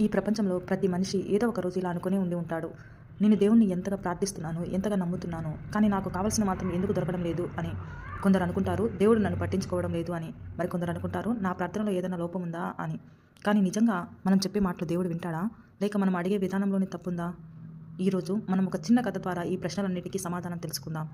ఈ ప్రపంచంలో ప్రతి మనిషి ఏదో ఒక రోజు ఇలా అనుకునే ఉండి ఉంటాడు. నేను దేవుణ్ణి ఎంతగా ప్రార్థిస్తున్నాను, ఎంతగా నమ్ముతున్నాను, కానీ నాకు కావాల్సిన మాత్రం ఎందుకు దొరకడం లేదు అని. కొందరు అనుకుంటారు దేవుడు నన్ను పట్టించుకోవడం లేదు అని. మరి కొందరు అనుకుంటారు నా ప్రార్థనలో ఏదైనా లోపం ఉందా అని. కానీ నిజంగా మనం చెప్పే మాటలు దేవుడు వింటాడా? లేక మనం అడిగే విధానంలోనే తప్పుందా? ఈరోజు మనం ఒక చిన్న కథ ద్వారా ఈ ప్రశ్నలన్నిటికీ సమాధానం తెలుసుకుందాం.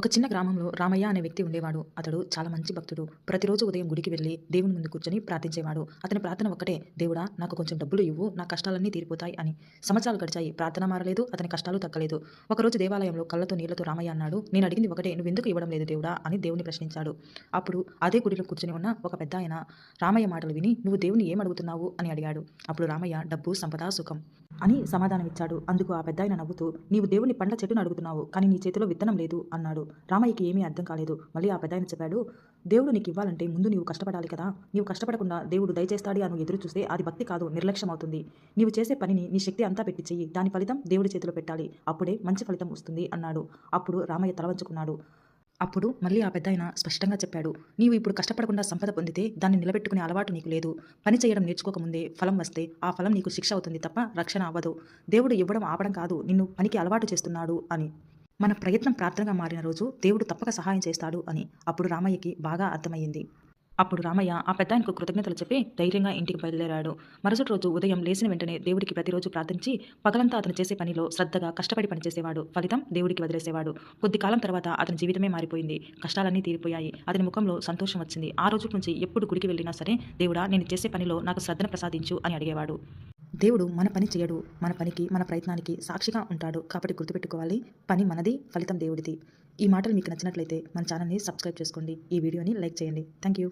ఒక చిన్న గ్రామంలో రామయ్య అనే వ్యక్తి ఉండేవాడు. అతడు చాలా మంచి భక్తుడు. ప్రతిరోజు ఉదయం గుడికి వెళ్లి దేవుని ముందు కూర్చొని ప్రార్థించేవాడు. అతని ప్రార్థన ఒక్కటే, దేవుడా నాకు కొంచెం డబ్బులు ఇవ్వు, నా కష్టాలన్నీ తీరిపోతాయి అని. సంవత్సరాలు గడిచాయి. ప్రార్థన మారలేదు, అతని కష్టాలు తగ్గలేదు. ఒకరోజు దేవాలయంలో కళ్ళతో నీళ్లతో రామయ్య అన్నాడు, నేను అడిగింది ఒకటే, నువ్వెందుకు ఇవ్వడం లేదు దేవుడా అని దేవుని ప్రశ్నించాడు. అప్పుడు అదే గుడిలో కూర్చొని ఉన్న ఒక పెద్దాయన రామయ్య మాటలు విని, నువ్వు దేవుని ఏం అడుగుతున్నావు అని అడిగాడు. అప్పుడు రామయ్య డబ్బు, సంపద, సుఖం అని సమాధానమిచ్చాడు. అందుకు ఆ పెద్దాయన నవ్వుతూ, నీవు దేవుని పండ్ల చెట్టును అడుగుతున్నావు, కానీ నీ చేతిలో విత్తనం లేదు అన్నాడు. రామయ్యకి ఏమీ అర్థం కాలేదు. మళ్ళీ ఆ పెద్దాయన చెప్పాడు, దేవుడు నీకు ఇవ్వాలంటే ముందు నీవు కష్టపడాలి కదా. నీవు కష్టపడకుండా దేవుడు దయచేస్తాడు అని ఎదురు చూస్తే అది భక్తి కాదు, నిర్లక్ష్యం అవుతుంది. నీవు చేసే పనిని నీ శక్తి అంతా పెట్టి చెయ్యి, దాని ఫలితం దేవుడి చేతిలో పెట్టాలి, అప్పుడే మంచి ఫలితం వస్తుంది అన్నాడు. అప్పుడు రామయ్య తలవంచుకున్నాడు. అప్పుడు మళ్ళీ ఆ పెద్దాయన స్పష్టంగా చెప్పాడు, నీవు ఇప్పుడు కష్టపడకుండా సంపద పొందితే దాన్ని నిలబెట్టుకునే అలవాటు నీకు లేదు. పని చేయడం నేర్చుకోకముందే ఫలం వస్తే ఆ ఫలం నీకు శిక్ష అవుతుంది తప్ప రక్షణ అవ్వదు. దేవుడు ఇవ్వడం ఆపడం కాదు, నిన్ను పనికి అలవాటు చేస్తున్నాడు అని. మన ప్రయత్నం ప్రార్థనగా మారిన రోజు దేవుడు తప్పక సహాయం చేస్తాడు అని. అప్పుడు రామయ్యకి బాగా అర్థమయ్యింది. అప్పుడు రామయ్య ఆ పెద్దాయనకు కృతజ్ఞతలు చెప్పి ధైర్యంగా ఇంటికి బయలుదేరాడు. మరుసటి రోజు ఉదయం లేచిన వెంటనే దేవుడికి ప్రతిరోజు ప్రార్థించి పగలంతా అతను చేసే పనిలో శ్రద్ధగా కష్టపడి పనిచేసేవాడు. ఫలితం దేవుడికి వదిలేసేవాడు. కొద్ది కాలం తర్వాత అతని జీవితమే మారిపోయింది. కష్టాలన్నీ తీరిపోయాయి. అతని ముఖంలో సంతోషం వచ్చింది. ఆ రోజు నుంచి ఎప్పుడు గుడికి వెళ్ళినా సరే, దేవుడా నేను చేసే పనిలో నాకు శ్రద్ధను ప్రసాదించు అని అడిగేవాడు. దేవుడు మన పని చేయడు, మన పనికి మన ప్రయత్నానికి సాక్షిగా ఉంటాడు. కాబట్టి గుర్తుపెట్టుకోవాలి, పని మనది, ఫలితం దేవుడిది. ఈ మాటలు మీకు నచ్చినట్లయితే మన ఛానల్ని సబ్స్క్రైబ్ చేసుకోండి. ఈ వీడియోని లైక్ చేయండి. Thank you.